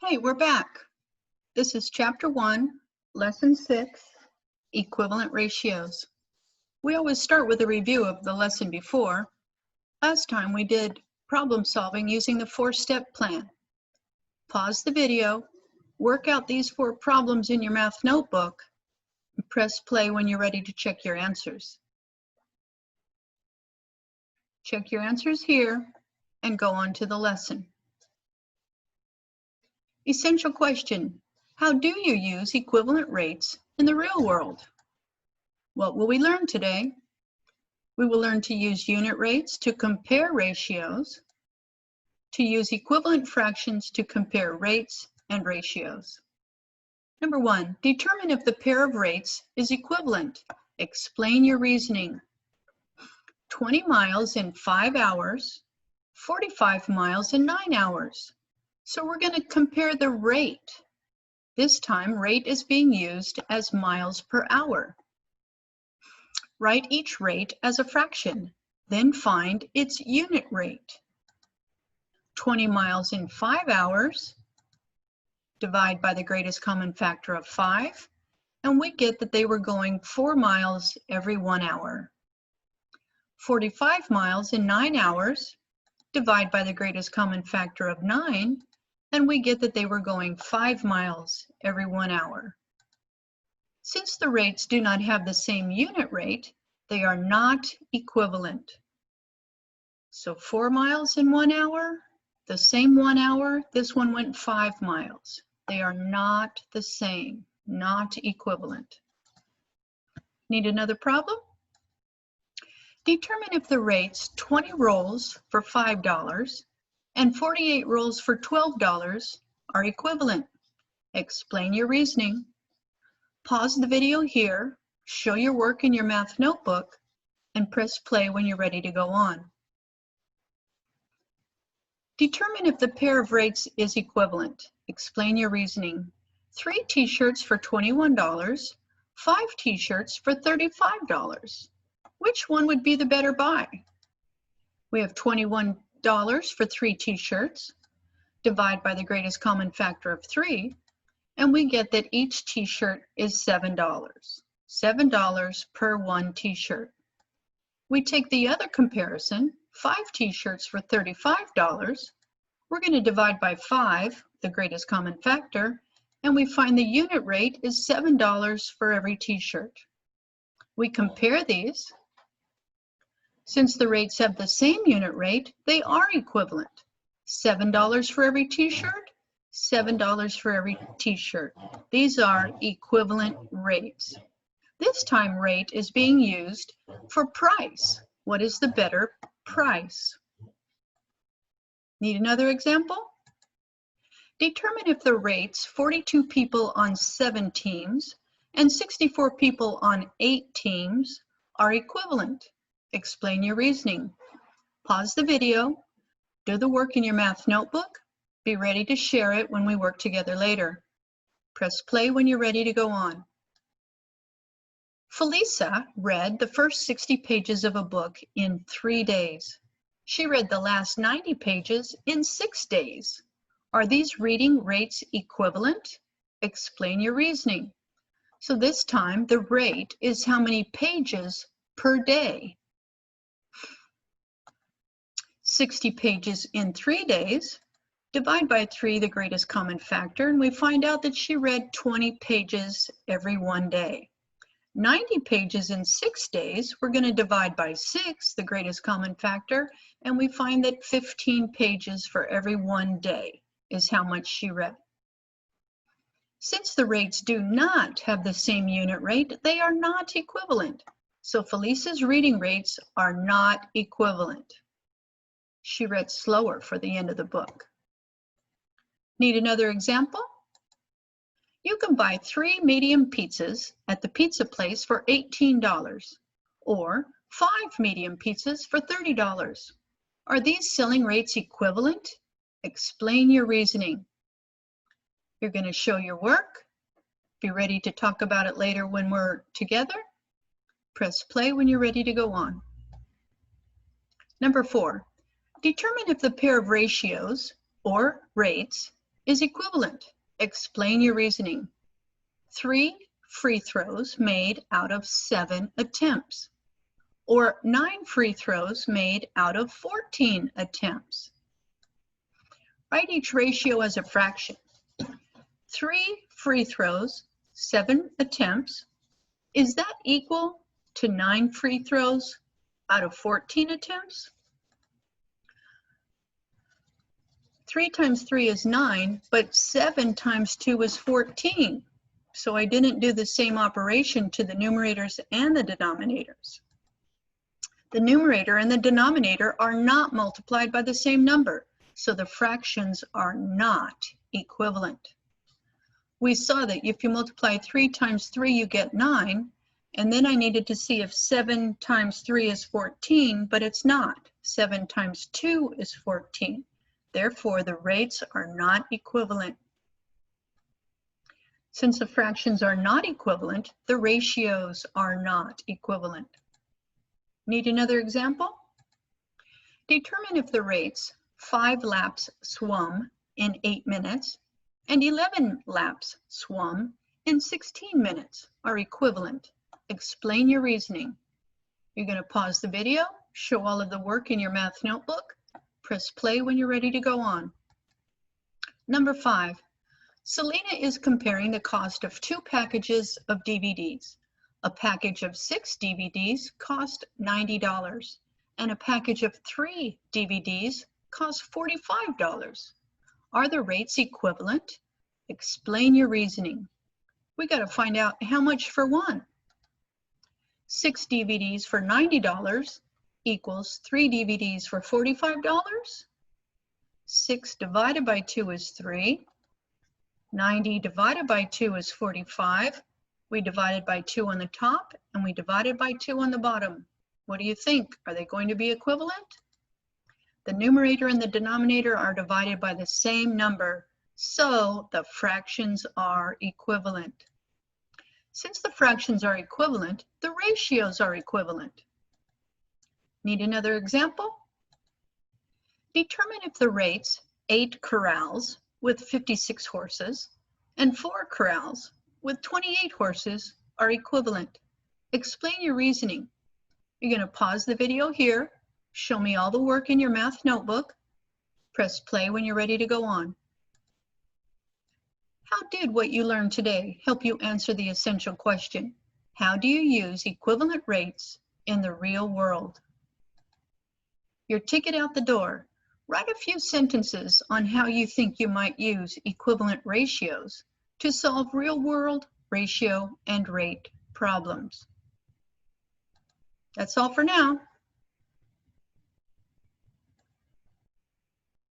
Hey, we're back. This is Chapter 1, Lesson 6, Equivalent Ratios. We always start with a review of the lesson before. Last time we did problem solving using the 4-step plan. Pause the video, work out these 4 problems in your math notebook, and press play when you're ready to check your answers. Check your answers here and go on to the lesson. Essential question: how do you use equivalent rates in the real world? What will we learn today? We will learn to use unit rates to compare ratios, to use equivalent fractions to compare rates and ratios. Number 1, determine if the pair of rates is equivalent. Explain your reasoning. 20 miles in 5 hours, 45 miles in 9 hours. So we're going to compare the rate. This time, rate is being used as miles per hour. Write each rate as a fraction, then find its unit rate. 20 miles in 5 hours, divide by the greatest common factor of 5, and we get that they were going 4 miles every 1 hour. 45 miles in 9 hours, divide by the greatest common factor of 9, and we get that they were going 5 miles every 1 hour. Since the rates do not have the same unit rate, they are not equivalent. So 4 miles in 1 hour, the same 1 hour, this one went 5 miles. They are not the same, not equivalent. Need another problem? Determine if the rates 20 rolls for $5 and 48 rolls for $12 are equivalent. Explain your reasoning. Pause the video here, show your work in your math notebook, and press play when you're ready to go on. Determine if the pair of rates is equivalent. Explain your reasoning. 3 t-shirts for $21, 5 t-shirts for $35. Which one would be the better buy? We have $21 for 3 t-shirts, divide by the greatest common factor of 3, and we get that each t-shirt is $7. $7 per 1 t-shirt. We take the other comparison, 5 t-shirts for $35. We're going to divide by 5, the greatest common factor, and we find the unit rate is $7 for every t-shirt. We compare these. Since the rates have the same unit rate, they are equivalent. $7 for every t-shirt, $7 for every t-shirt. These are equivalent rates. This time rate is being used for price. What is the better price? Need another example? Determine if the rates 42 people on 7 teams and 64 people on 8 teams are equivalent. Explain your reasoning. Pause the video, do the work in your math notebook, be ready to share it when we work together later. Press play when you're ready to go on. Felisa read the first 60 pages of a book in 3 days. She read the last 90 pages in 6 days. Are these reading rates equivalent? Explain your reasoning. So this time the rate is how many pages per day. 60 pages in 3 days, divide by 3 the greatest common factor, and we find out that she read 20 pages every 1 day. 90 pages in 6 days, we're going to divide by 6, the greatest common factor, and we find that 15 pages for every 1 day is how much she read. Since the rates do not have the same unit rate, they are not equivalent. So Felisa's reading rates are not equivalent. She read slower for the end of the book. Need another example? You can buy 3 medium pizzas at the pizza place for $18, or 5 medium pizzas for $30. Are these selling rates equivalent? Explain your reasoning. You're going to show your work. Be ready to talk about it later when we're together. Press play when you're ready to go on. Number 4. Determine if the pair of ratios, or rates, is equivalent? Explain your reasoning. 3 free throws made out of 7 attempts, or 9 free throws made out of 14 attempts. Write each ratio as a fraction. 3 free throws, 7 attempts. Is that equal to 9 free throws out of 14 attempts? 3 times 3 is 9, but 7 times 2 is 14. So I didn't do the same operation to the numerators and the denominators. The numerator and the denominator are not multiplied by the same number, so the fractions are not equivalent. We saw that if you multiply 3 times 3, you get 9, and then I needed to see if 7 times 3 is 14, but it's not. 7 times 2 is 14. Therefore, the rates are not equivalent. Since the fractions are not equivalent, the ratios are not equivalent. Need another example? Determine if the rates 5 laps swum in 8 minutes and 11 laps swum in 16 minutes are equivalent. Explain your reasoning. You're going to pause the video, show all of the work in your math notebook, press play when you're ready to go on. Number 5. Selena is comparing the cost of 2 packages of DVDs. A package of 6 DVDs cost $90, and a package of 3 DVDs cost $45. Are the rates equivalent? Explain your reasoning. We got to find out how much for one. 6 DVDs for $90 equals 3 DVDs for $45. 6 divided by 2 is 3. 90 divided by 2 is 45. We divided by 2 on the top, and we divided by 2 on the bottom. What do you think? Are they going to be equivalent? The numerator and the denominator are divided by the same number, so the fractions are equivalent. Since the fractions are equivalent, the ratios are equivalent. Need another example? Determine if the rates 8 corrals with 56 horses and 4 corrals with 28 horses are equivalent. Explain your reasoning. You're going to pause the video here, show me all the work in your math notebook, press play when you're ready to go on. How did what you learned today help you answer the essential question? How do you use equivalent rates in the real world? Your ticket out the door. Write a few sentences on how you think you might use equivalent ratios to solve real-world ratio and rate problems. That's all for now.